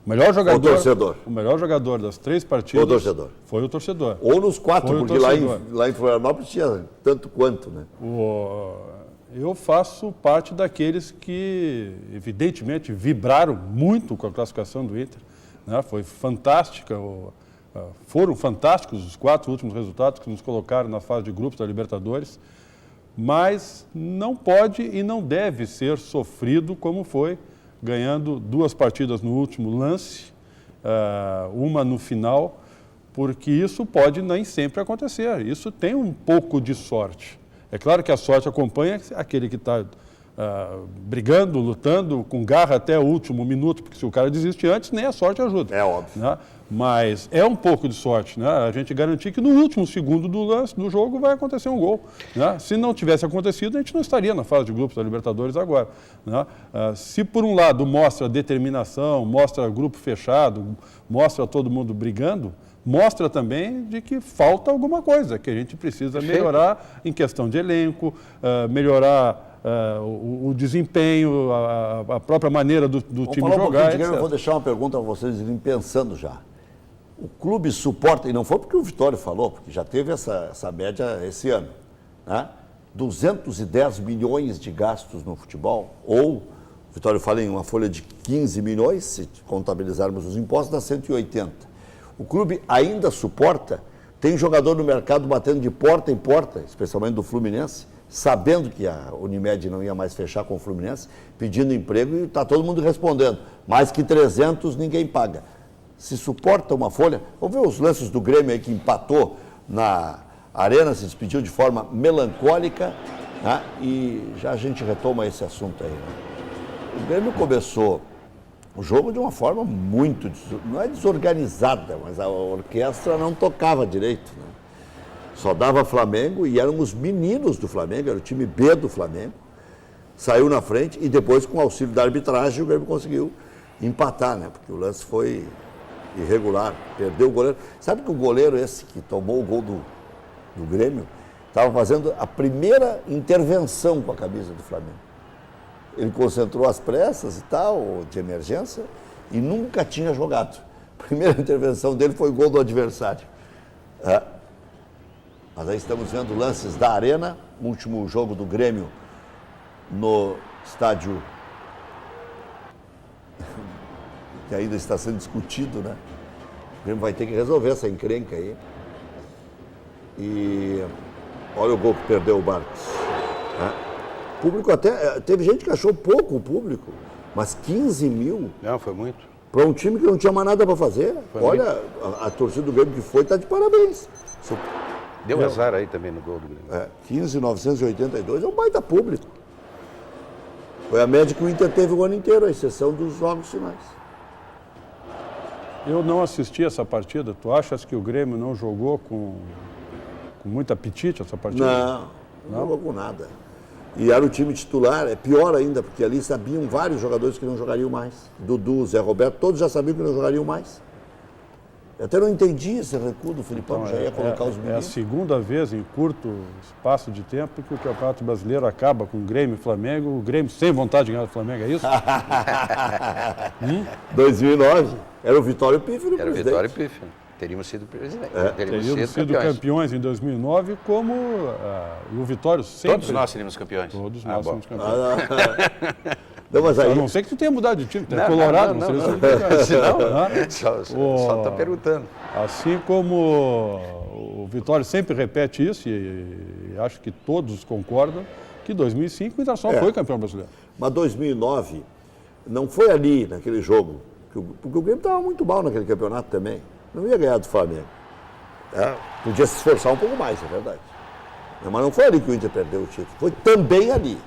O melhor jogador das 3 partidas foi o torcedor. Ou nos 4, porque lá em Florianópolis tinha tanto quanto, né? Eu faço parte daqueles que, evidentemente, vibraram muito com a classificação do Inter, né? Foi fantástica, foram fantásticos os 4 últimos resultados que nos colocaram na fase de grupos da Libertadores, mas não pode e não deve ser sofrido como foi, ganhando 2 partidas no último lance, uma no final, porque isso pode nem sempre acontecer. Isso tem um pouco de sorte. É claro que a sorte acompanha aquele que está brigando, lutando, com garra até o último minuto, porque se o cara desiste antes, nem a sorte ajuda. É óbvio. Né? Mas é um pouco de sorte, né? A gente garantir que no último segundo do lance do jogo vai acontecer um gol. Né? Se não tivesse acontecido, a gente não estaria na fase de grupos da Libertadores agora. Né? Se por um lado mostra determinação, mostra grupo fechado, mostra todo mundo brigando, mostra também de que falta alguma coisa, que a gente precisa melhorar em questão de elenco, melhorar o desempenho, a própria maneira do time jogar. Eu vou deixar uma pergunta para vocês irem pensando já. O clube suporta, e não foi porque o Vitório falou, porque já teve essa média esse ano, né? 210 milhões de gastos no futebol, ou o Vitório fala em uma folha de 15 milhões, se contabilizarmos os impostos, dá 180. O clube ainda suporta, tem jogador no mercado batendo de porta em porta, especialmente do Fluminense, sabendo que a Unimed não ia mais fechar com o Fluminense, pedindo emprego e está todo mundo respondendo. Mais que 300 ninguém paga. Se suporta uma folha, vamos ver os lances do Grêmio aí que empatou na Arena, se despediu de forma melancólica, né? E já a gente retoma esse assunto aí. Né? O Grêmio começou o jogo de uma forma muito, não é desorganizada, mas a orquestra não tocava direito. Né? Só dava Flamengo e eram os meninos do Flamengo, era o time B do Flamengo, saiu na frente e depois, com o auxílio da arbitragem, o Grêmio conseguiu empatar, né? Porque o lance foi irregular, perdeu o goleiro. Sabe que o goleiro esse que tomou o gol do Grêmio estava fazendo a primeira intervenção com a camisa do Flamengo. Ele concentrou as pressas e tal, de emergência, e nunca tinha jogado. A primeira intervenção dele foi o gol do adversário. Mas aí estamos vendo lances da Arena, o último jogo do Grêmio no estádio que ainda está sendo discutido, né? O Grêmio vai ter que resolver essa encrenca aí. E olha o gol que perdeu o Barcos. Né? O público até... Teve gente que achou pouco o público, mas 15 mil... Não, foi muito. Para um time que não tinha mais nada para fazer. Olha, a torcida do Grêmio que foi está de parabéns. Deu azar aí também no gol do Grêmio. 15.982 é um baita público. Foi a média que o Inter teve o ano inteiro, à exceção dos jogos finais. Eu não assisti essa partida. Tu achas que o Grêmio não jogou com muito apetite essa partida? Não jogou com nada. E era o time titular, é pior ainda, porque ali sabiam vários jogadores que não jogariam mais. Dudu, Zé Roberto, todos já sabiam que não jogariam mais. Eu até não entendi esse recuo do Filipão, já ia colocar os meninos. É a segunda vez em curto espaço de tempo que o Campeonato Brasileiro acaba com o Grêmio e Flamengo, o Grêmio sem vontade de ganhar do Flamengo, é isso? 2009, era o Vitório Pífero. Era o Vitório Pífero. Teríamos sido presidente. Teríamos sido campeões em 2009, como o Vitório sempre... Todos nós seríamos campeões. Todos nós seríamos campeões. Não, mas aí... A não ser que tu tenha mudado de time, tu é colorado, não seria campeão. Só está perguntando. Assim como o Vitório sempre repete isso, e acho que todos concordam, que 2005 o Internacional foi campeão brasileiro. Mas 2009 não foi ali, naquele jogo, porque o Grêmio estava muito mal naquele campeonato também. Não ia ganhar do Flamengo. Podia se esforçar um pouco mais, é verdade. Mas não foi ali que o Inter perdeu o título. Foi também ali.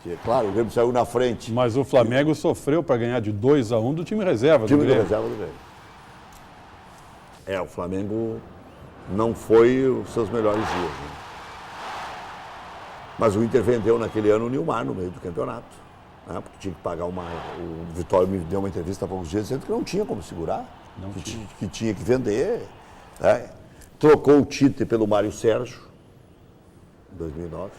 Que, claro, o Grêmio saiu na frente. Mas o Flamengo sofreu para ganhar de 2-1 do time reserva do Grêmio. Reserva do Grêmio. O Flamengo não foi os seus melhores dias. Né? Mas o Inter vendeu naquele ano o Nilmar no meio do campeonato. Né? Porque tinha que pagar O Vitório me deu uma entrevista há poucos dias dizendo que não tinha como segurar. Que tinha que vender. Né? Trocou o Tite pelo Mário Sérgio, em 2009.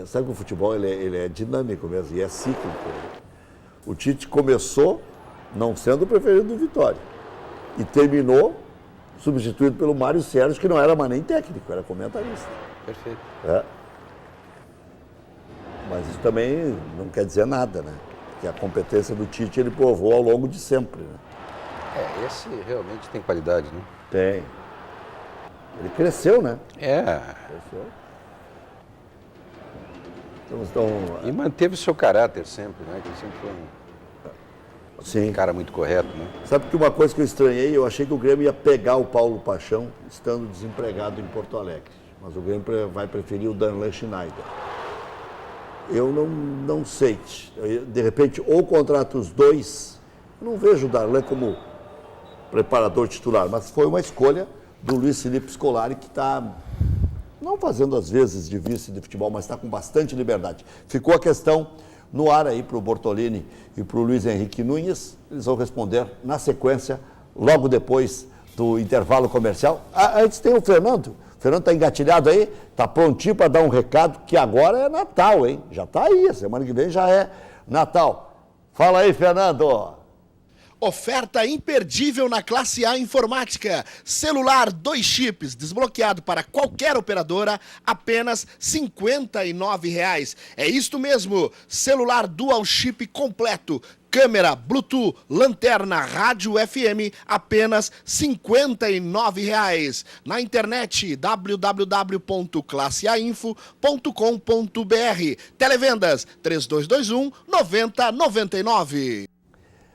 Sabe que o futebol ele é dinâmico mesmo, e é cíclico. O Tite começou não sendo o preferido do Vitória. E terminou substituído pelo Mário Sérgio, que não era mais nem técnico, era comentarista. Perfeito. Mas isso também não quer dizer nada, né? Que a competência do Tite ele provou ao longo de sempre, né? Esse realmente tem qualidade, né? Tem. Ele cresceu, né? Cresceu. Então, E manteve o seu caráter sempre, né? Que ele sempre foi sim. um cara muito correto, né? Sabe que uma coisa que eu estranhei, eu achei que o Grêmio ia pegar o Paulo Paixão estando desempregado em Porto Alegre. Mas o Grêmio vai preferir o Darlan Schneider. Eu não sei. De repente, ou contrata os dois. Eu não vejo o Darlan como preparador titular, mas foi uma escolha do Luiz Felipe Scolari, que está não fazendo às vezes de vice de futebol, mas está com bastante liberdade. Ficou a questão no ar aí para o Bortolini e para o Luiz Henrique Nunes. Eles vão responder na sequência, logo depois do intervalo comercial. Antes tem o Fernando. O Fernando está engatilhado aí, está prontinho para dar um recado, que agora é Natal, hein? Já está aí, a semana que vem já é Natal. Fala aí, Fernando. Oferta imperdível na Classe A Informática. Celular 2 chips, desbloqueado para qualquer operadora, apenas R$ 59,00. É isto mesmo, celular dual chip completo. Câmera, Bluetooth, lanterna, rádio FM, apenas R$ 59,00. Na internet, www.classeainfo.com.br. Televendas 3221-9099.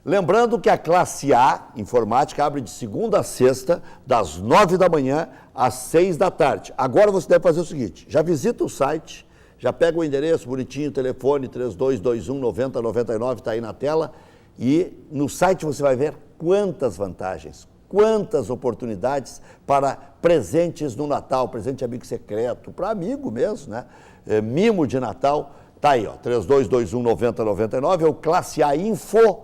Lembrando que a Classe A Informática abre de segunda a sexta, das 9 da manhã às 6 da tarde. Agora você deve fazer o seguinte, já visita o site, já pega o endereço bonitinho, telefone 3221-9099, está aí na tela, e no site você vai ver quantas vantagens, quantas oportunidades para presentes no Natal, presente amigo secreto, para amigo mesmo, né? Mimo de Natal, tá aí, ó, 3221-9099, é o classeainfo.com.br,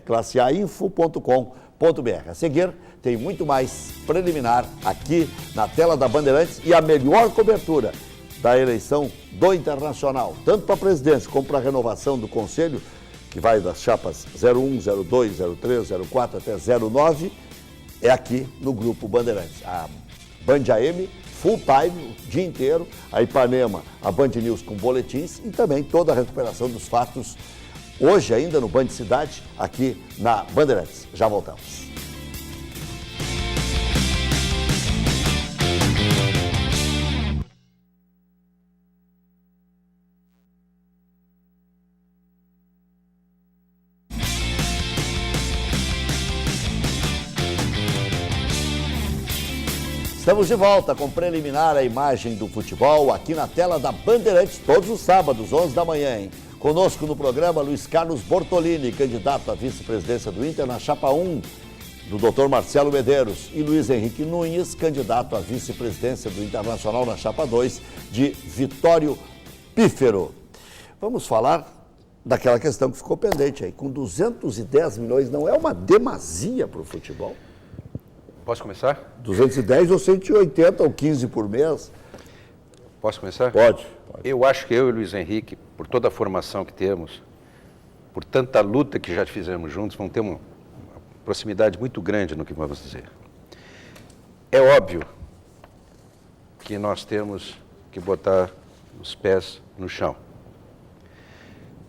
classeainfo.com.br. A seguir, tem muito mais preliminar aqui na tela da Bandeirantes e a melhor cobertura da eleição do Internacional, tanto para a presidência como para a renovação do Conselho, que vai das chapas 01, 02, 03, 04 até 09, é aqui no Grupo Bandeirantes. A Band AM, full time, o dia inteiro, a Ipanema, a Band News com boletins e também toda a recuperação dos fatos hoje ainda no Band Cidade, aqui na Bandeirantes. Já voltamos. Estamos de volta com preliminar a imagem do futebol aqui na tela da Bandeirantes, todos os sábados, 11 da manhã, hein? Conosco no programa, Luiz Carlos Bortolini, candidato à vice-presidência do Inter na chapa 1, do Dr. Marcelo Medeiros, e Luiz Henrique Nunes, candidato à vice-presidência do Internacional na chapa 2, de Vitório Pífero. Vamos falar daquela questão que ficou pendente aí. Com 210 milhões, não é uma demasia para o futebol? Posso começar? 210 ou 180 ou 15 por mês? Posso começar? Pode. Eu acho que eu e o Luiz Henrique, por toda a formação que temos, por tanta luta que já fizemos juntos, vamos ter uma proximidade muito grande no que vamos dizer. É óbvio que nós temos que botar os pés no chão.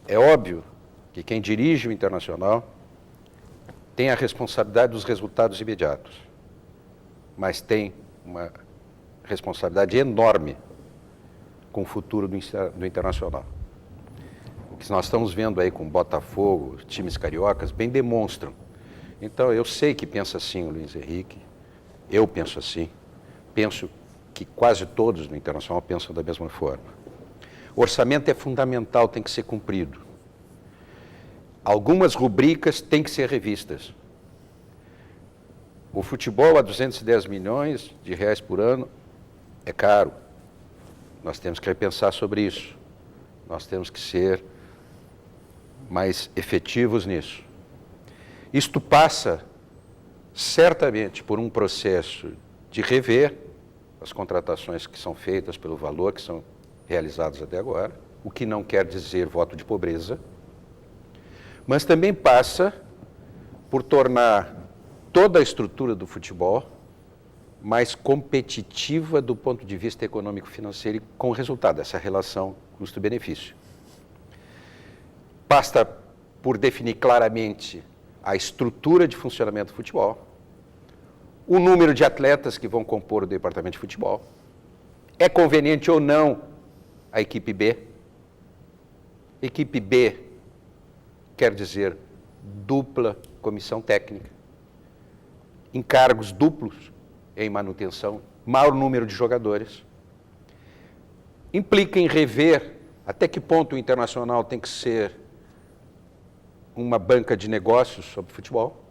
É óbvio que quem dirige o Internacional tem a responsabilidade dos resultados imediatos, mas tem uma responsabilidade enorme com o futuro do Internacional. O que nós estamos vendo aí com Botafogo, times cariocas, bem demonstram. Então, eu sei que pensa assim o Luiz Henrique, eu penso assim, penso que quase todos no Internacional pensam da mesma forma. O orçamento é fundamental, tem que ser cumprido. Algumas rubricas têm que ser revistas. O futebol a 210 milhões de reais por ano é caro. Nós temos que repensar sobre isso. Nós temos que ser mais efetivos nisso. Isto passa, certamente, por um processo de rever as contratações que são feitas pelo valor que são realizadas até agora, o que não quer dizer voto de pobreza, mas também passa por tornar toda a estrutura do futebol mais competitiva do ponto de vista econômico-financeiro e com o resultado, essa relação custo-benefício. Basta por definir claramente a estrutura de funcionamento do futebol, o número de atletas que vão compor o departamento de futebol, é conveniente ou não a equipe B. Equipe B quer dizer dupla comissão técnica, encargos duplos em manutenção, maior número de jogadores. Implica em rever até que ponto o Internacional tem que ser uma banca de negócios sobre futebol.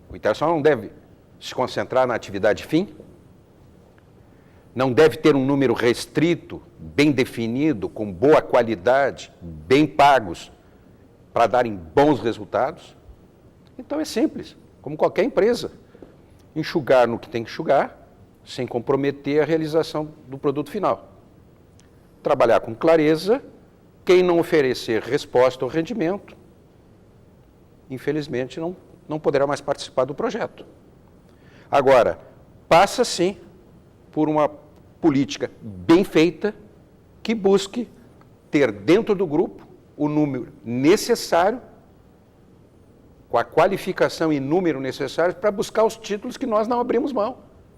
O Internacional não deve se concentrar na atividade fim, não deve ter um número restrito, bem definido, com boa qualidade, bem pagos, para darem bons resultados. Então é simples, como qualquer empresa, enxugar no que tem que enxugar, sem comprometer a realização do produto final. Trabalhar com clareza, quem não oferecer resposta ou rendimento, infelizmente não poderá mais participar do projeto. Agora, passa sim por uma política bem feita que busque ter dentro do grupo o número necessário, com a qualificação e número necessários para buscar os títulos que nós não abrimos mão,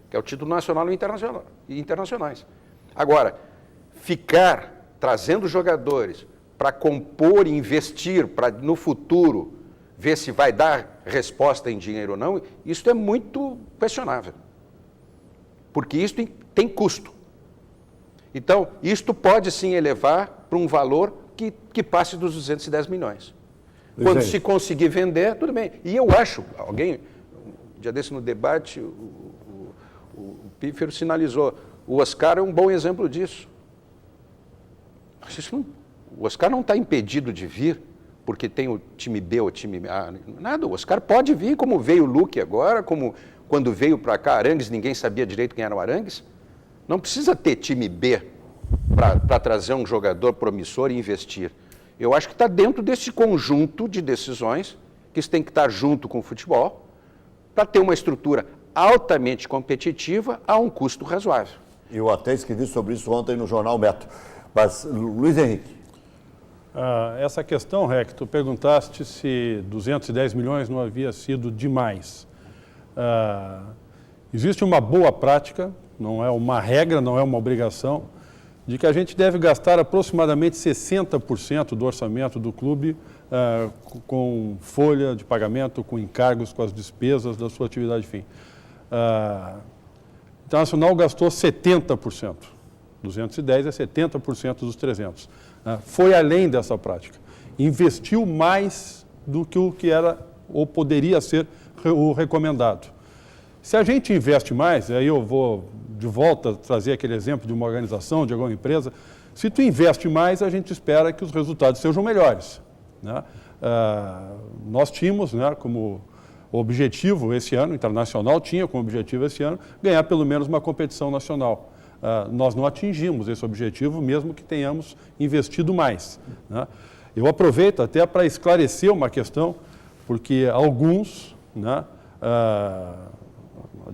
que é o título nacional e internacionais. Agora, ficar trazendo jogadores para compor e investir, para no futuro ver se vai dar resposta em dinheiro ou não, isso é muito questionável. Porque isso tem custo. Então, isto pode sim elevar para um valor que passe dos 210 milhões. Quando se conseguir vender, tudo bem. E eu acho, um dia desse no debate, o Pífero sinalizou, o Oscar é um bom exemplo disso. O Oscar não está impedido de vir porque tem o time B ou o time A, nada. O Oscar pode vir, como veio o Luque agora, como quando veio para cá Arangues, ninguém sabia direito quem era o Arangues. Não precisa ter time B para trazer um jogador promissor e investir. Eu acho que está dentro desse conjunto de decisões que isso tem que estar junto com o futebol para ter uma estrutura altamente competitiva a um custo razoável. Eu até escrevi sobre isso ontem no Jornal Metro. Mas, Luiz Henrique. Essa questão, Rec, tu perguntaste se 210 milhões não havia sido demais. Existe uma boa prática, não é uma regra, não é uma obrigação, de que a gente deve gastar aproximadamente 60% do orçamento do clube com folha de pagamento, com encargos, com as despesas da sua atividade fim. O Internacional gastou 70%. 210 é 70% dos 300. Foi além dessa prática. Investiu mais do que o que era ou poderia ser o recomendado. Se a gente investe mais, aí eu vou de volta trazer aquele exemplo de uma organização, de alguma empresa, se tu investe mais, a gente espera que os resultados sejam melhores. Né? Nós tínhamos, né, como objetivo esse ano, o Internacional tinha como objetivo esse ano, ganhar pelo menos uma competição nacional. Nós não atingimos esse objetivo, mesmo que tenhamos investido mais. Né? Eu aproveito até para esclarecer uma questão, porque alguns, né,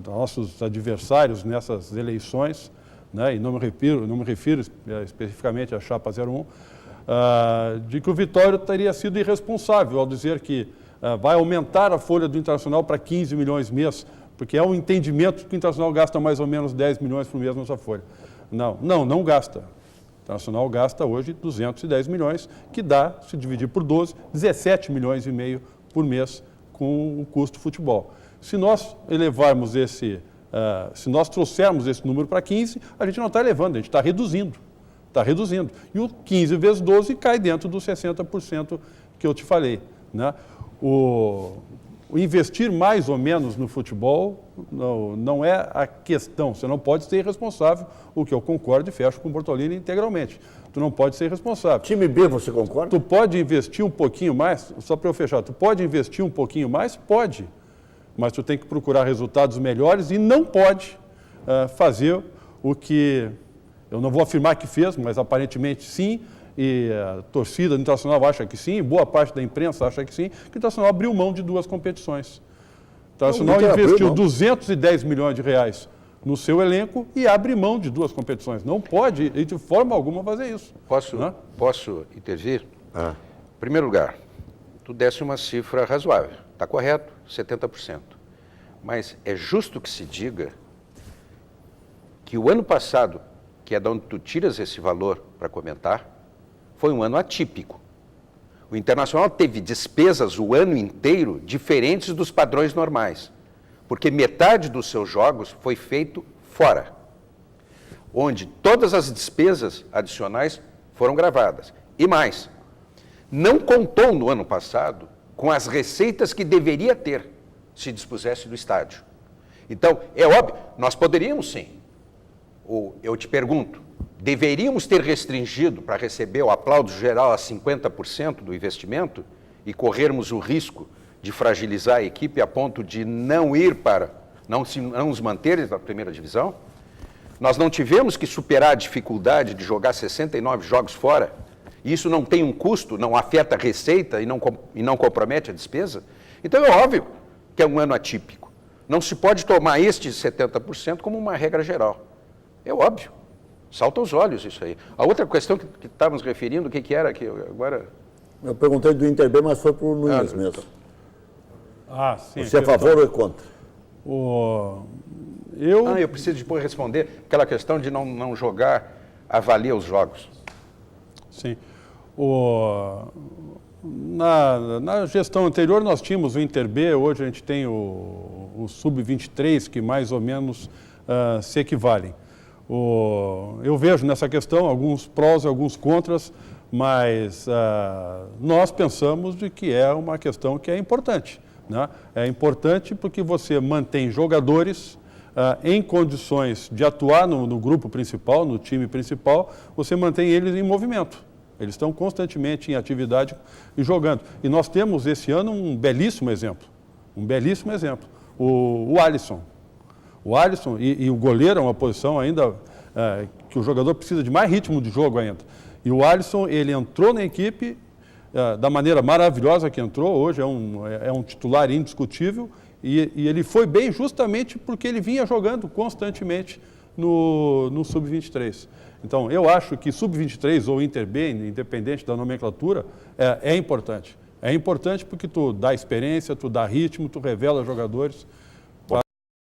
nossos adversários nessas eleições, né, e não me refiro especificamente à Chapa 01, de que o Vitória teria sido irresponsável ao dizer que vai aumentar a folha do Internacional para 15 milhões mês, porque é um entendimento que o Internacional gasta mais ou menos 10 milhões por mês nessa folha. Não gasta. O Internacional gasta hoje 210 milhões, que dá, se dividir por 12, 17 milhões e meio por mês com o custo futebol. Se nós elevarmos se nós trouxermos esse número para 15, a gente não está elevando, a gente está reduzindo. Está reduzindo. E o 15 vezes 12 cai dentro dos 60% que eu te falei. Né? O investir mais ou menos no futebol não é a questão. Você não pode ser irresponsável, o que eu concordo e fecho com o Bortolini integralmente. Tu não pode ser irresponsável. Time B, você concorda? Tu pode investir um pouquinho mais, só para eu fechar, tu pode investir um pouquinho mais? Pode. Mas tu tem que procurar resultados melhores e não pode fazer o que, eu não vou afirmar que fez, mas aparentemente sim, e a torcida do Internacional acha que sim, boa parte da imprensa acha que sim, que o Internacional abriu mão de 2 competições. O Internacional investiu 210 milhões de reais no seu elenco e abre mão de 2 competições. Não pode, de forma alguma, fazer isso. Posso intervir? Em primeiro lugar, tu desse uma cifra razoável. Está correto, 70%. Mas é justo que se diga que o ano passado, que é de onde tu tiras esse valor para comentar, foi um ano atípico. O Internacional teve despesas o ano inteiro diferentes dos padrões normais, porque metade dos seus jogos foi feito fora, onde todas as despesas adicionais foram gravadas. E mais, não contou no ano passado com as receitas que deveria ter se dispusesse do estádio. Então, é óbvio, nós poderíamos sim. Eu te pergunto, deveríamos ter restringido para receber o aplauso geral a 50% do investimento e corrermos o risco de fragilizar a equipe a ponto de não ir para, não nos manter na primeira divisão? Nós não tivemos que superar a dificuldade de jogar 69 jogos fora? E isso não tem um custo, não afeta a receita e não compromete a despesa? Então é óbvio que é um ano atípico. Não se pode tomar estes 70% como uma regra geral. É óbvio. Salta aos olhos isso aí. A outra questão que estávamos referindo, o que era que agora... Eu perguntei do Inter B, mas foi para o Nunes mesmo. Sim. Você é a favor ou é contra? Eu preciso depois responder aquela questão de não jogar, avalia os jogos. Sim. Na gestão anterior nós tínhamos o Inter B, hoje a gente tem o Sub-23, que mais ou menos se equivalem. Eu vejo nessa questão alguns prós e alguns contras, mas nós pensamos de que é uma questão que é importante. Né? É importante porque você mantém jogadores em condições de atuar no grupo principal, no time principal, você mantém eles em movimento. Eles estão constantemente em atividade e jogando. E nós temos esse ano um belíssimo exemplo. O Alisson. O Alisson e o goleiro é uma posição ainda que o jogador precisa de mais ritmo de jogo ainda. E o Alisson, ele entrou na equipe da maneira maravilhosa que entrou, hoje é um titular indiscutível, e ele foi bem justamente porque ele vinha jogando constantemente no Sub-23. Então, eu acho que Sub-23 ou Inter B, independente da nomenclatura, é importante. É importante porque tu dá experiência, tu dá ritmo, tu revela jogadores.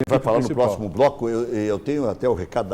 Vai falar no próximo bloco, eu tenho até o recado da